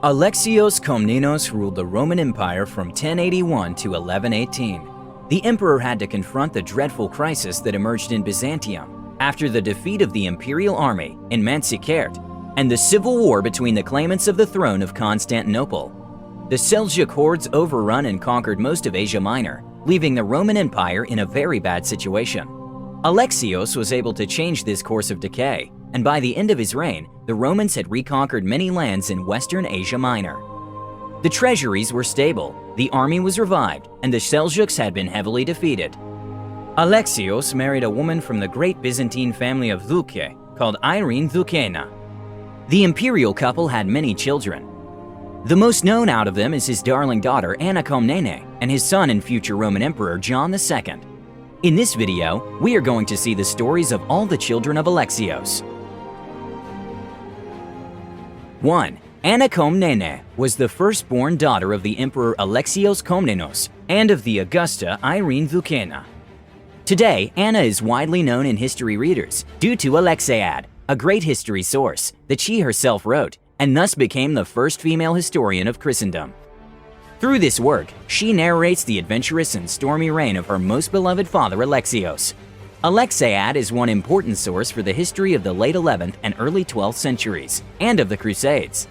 Alexios Komnenos ruled the Roman Empire from 1081 to 1118. The emperor had to confront the dreadful crisis that emerged in Byzantium after the defeat of the imperial army in Manzikert and the civil war between the claimants of the throne of Constantinople. The Seljuk hordes overrun and conquered most of Asia Minor, leaving the Roman Empire in a very bad situation. Alexios was able to change this course of decay, and by the end of his reign, the Romans had reconquered many lands in Western Asia Minor. The treasuries were stable, the army was revived, and the Seljuks had been heavily defeated. Alexios married a woman from the great Byzantine family of Duke called Irene Doukaina. The imperial couple had many children. The most known out of them is his darling daughter Anna Komnene and his son and future Roman Emperor John II. In this video, we are going to see the stories of all the children of Alexios. 1. Anna Komnene was the firstborn daughter of the Emperor Alexios Komnenos and of the Augusta Irene Doukaina. Today, Anna is widely known in history readers due to Alexiad, a great history source that she herself wrote, and thus became the first female historian of Christendom. Through this work, she narrates the adventurous and stormy reign of her most beloved father Alexios. Alexiad is one important source for the history of the late 11th and early 12th centuries, and of the Crusades.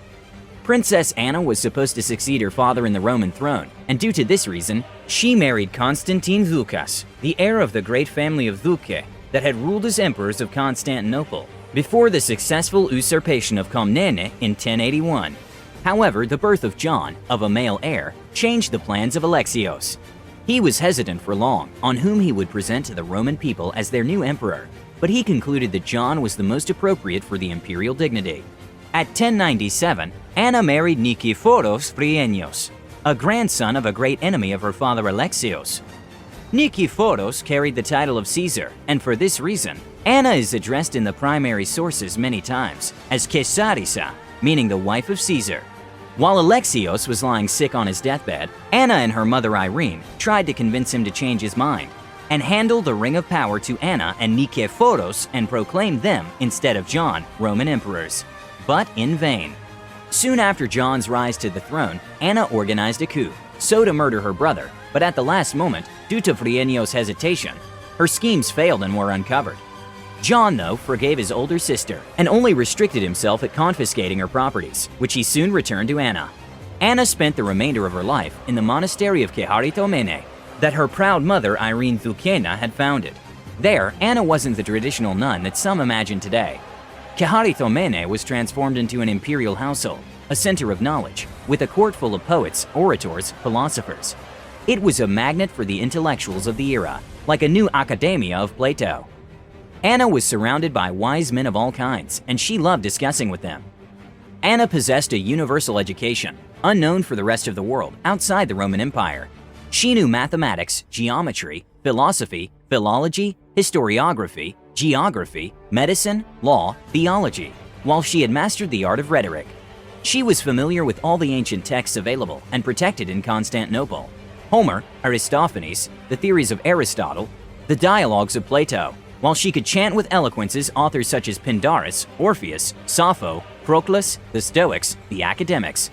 Princess Anna was supposed to succeed her father in the Roman throne, and due to this reason, she married Constantine Doukas, the heir of the great family of Douke that had ruled as emperors of Constantinople before the successful usurpation of Komnene in 1081. However, the birth of John, of a male heir, changed the plans of Alexios. He was hesitant for long on whom he would present to the Roman people as their new emperor, but he concluded that John was the most appropriate for the imperial dignity. At 1097, Anna married Nikephoros Phrynios, a grandson of a great enemy of her father Alexios. Nikephoros carried the title of Caesar, and for this reason, Anna is addressed in the primary sources many times as Caesarissa, meaning the wife of Caesar. While Alexios was lying sick on his deathbed, Anna and her mother Irene tried to convince him to change his mind and handle the ring of power to Anna and Nikephoros and proclaim them, instead of John, Roman emperors. But in vain. Soon after John's rise to the throne, Anna organized a coup, so to murder her brother, but at the last moment, due to Phrynios' hesitation, her schemes failed and were uncovered. John, though, forgave his older sister and only restricted himself at confiscating her properties, which he soon returned to Anna. Anna spent the remainder of her life in the monastery of Keharitomene that her proud mother Irene Doukaina had founded. There, Anna wasn't the traditional nun that some imagine today. Keharitomene was transformed into an imperial household, a center of knowledge, with a court full of poets, orators, philosophers. It was a magnet for the intellectuals of the era, like a new academia of Plato. Anna was surrounded by wise men of all kinds, and she loved discussing with them. Anna possessed a universal education, unknown for the rest of the world outside the Roman Empire. She knew mathematics, geometry, philosophy, philology, historiography, geography, medicine, law, theology, while she had mastered the art of rhetoric. She was familiar with all the ancient texts available and protected in Constantinople: Homer, Aristophanes, the theories of Aristotle, the dialogues of Plato, while she could chant with eloquences authors such as Pindarus, Orpheus, Sappho, Proclus, the Stoics, the academics.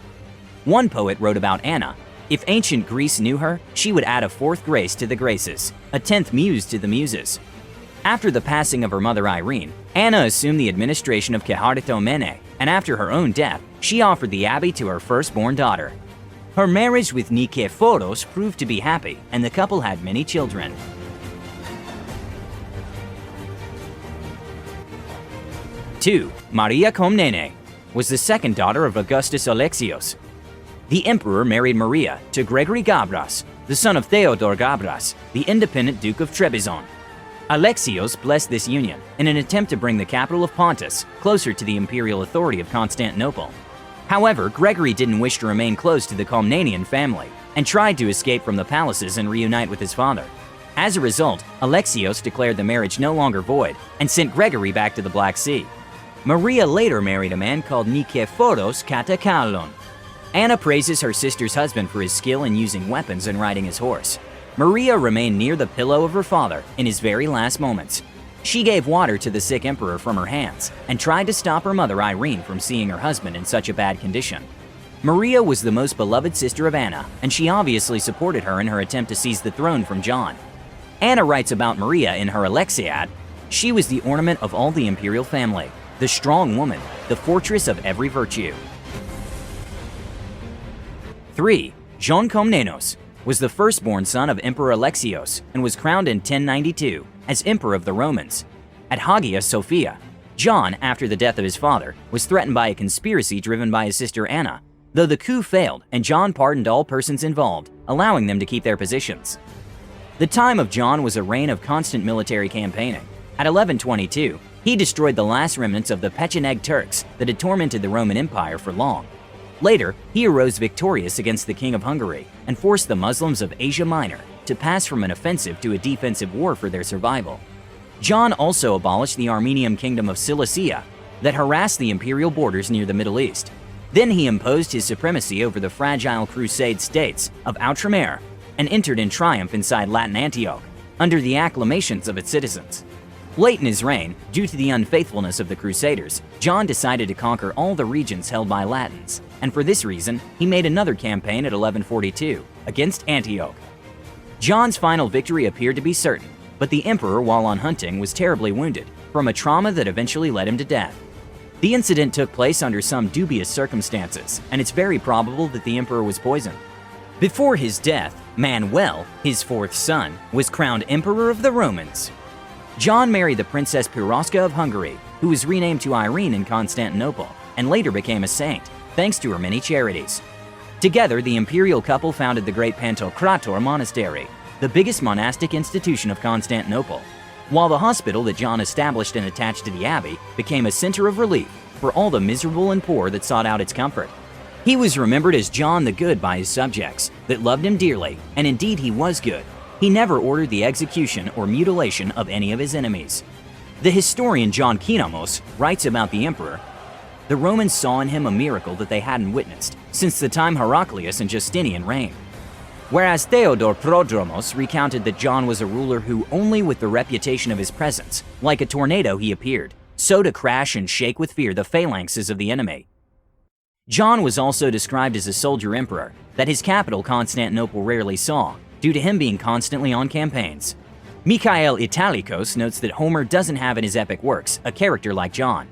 One poet wrote about Anna: if ancient Greece knew her, she would add a fourth grace to the graces, a 10th muse to the muses. After the passing of her mother Irene, Anna assumed the administration of Keharitomene, and after her own death, she offered the abbey to her firstborn daughter. Her marriage with Nikephoros proved to be happy, and the couple had many children. 2. Maria Komnene was the second daughter of Augustus Alexios. The emperor married Maria to Gregory Gabras, the son of Theodore Gabras, the independent Duke of Trebizond. Alexios blessed this union in an attempt to bring the capital of Pontus closer to the imperial authority of Constantinople. However, Gregory didn't wish to remain close to the Komnenian family and tried to escape from the palaces and reunite with his father. As a result, Alexios declared the marriage no longer void and sent Gregory back to the Black Sea. Maria later married a man called Nikephoros Katakallon. Anna praises her sister's husband for his skill in using weapons and riding his horse. Maria remained near the pillow of her father in his very last moments. She gave water to the sick emperor from her hands and tried to stop her mother Irene from seeing her husband in such a bad condition. Maria was the most beloved sister of Anna, and she obviously supported her in her attempt to seize the throne from John. Anna writes about Maria in her Alexiad, "She was the ornament of all the imperial family, the strong woman, the fortress of every virtue." 3. John Komnenos was the firstborn son of Emperor Alexios and was crowned in 1092 as Emperor of the Romans. At Hagia Sophia, John, after the death of his father, was threatened by a conspiracy driven by his sister Anna, though the coup failed and John pardoned all persons involved, allowing them to keep their positions. The time of John was a reign of constant military campaigning. At 1122, he destroyed the last remnants of the Pecheneg Turks that had tormented the Roman Empire for long. Later, he arose victorious against the King of Hungary and forced the Muslims of Asia Minor to pass from an offensive to a defensive war for their survival. John also abolished the Armenian kingdom of Cilicia that harassed the imperial borders near the Middle East. Then he imposed his supremacy over the fragile crusade states of Outremer and entered in triumph inside Latin Antioch under the acclamations of its citizens. Late in his reign, due to the unfaithfulness of the Crusaders, John decided to conquer all the regions held by Latins, and for this reason, he made another campaign at 1142 against Antioch. John's final victory appeared to be certain, but the emperor, while on hunting, was terribly wounded from a trauma that eventually led him to death. The incident took place under some dubious circumstances, and it's very probable that the emperor was poisoned. Before his death, Manuel, his fourth son, was crowned Emperor of the Romans. John married the Princess Piroska of Hungary, who was renamed to Irene in Constantinople, and later became a saint, thanks to her many charities. Together, the imperial couple founded the great Pantokrator Monastery, the biggest monastic institution of Constantinople, while the hospital that John established and attached to the abbey became a center of relief for all the miserable and poor that sought out its comfort. He was remembered as John the Good by his subjects that loved him dearly, and indeed he was good. He never ordered the execution or mutilation of any of his enemies. The historian John Kinamos writes about the emperor, "The Romans saw in him a miracle that they hadn't witnessed since the time Heraclius and Justinian reigned." Whereas Theodore Prodromos recounted that John was a ruler who only with the reputation of his presence, like a tornado he appeared, so to crash and shake with fear the phalanxes of the enemy. John was also described as a soldier emperor that his capital Constantinople rarely saw, due to him being constantly on campaigns. Mikhail Italikos notes that Homer doesn't have in his epic works a character like John.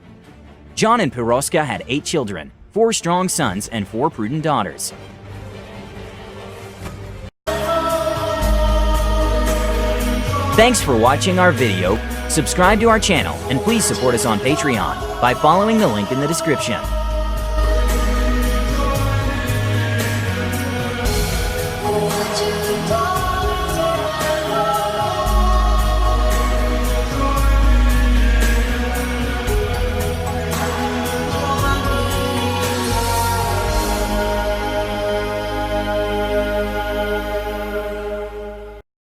John and Piroska had 8 children, 4 strong sons and 4 prudent daughters. Thanks for watching our video. Subscribe to our channel and please support us on Patreon by following the link in the description.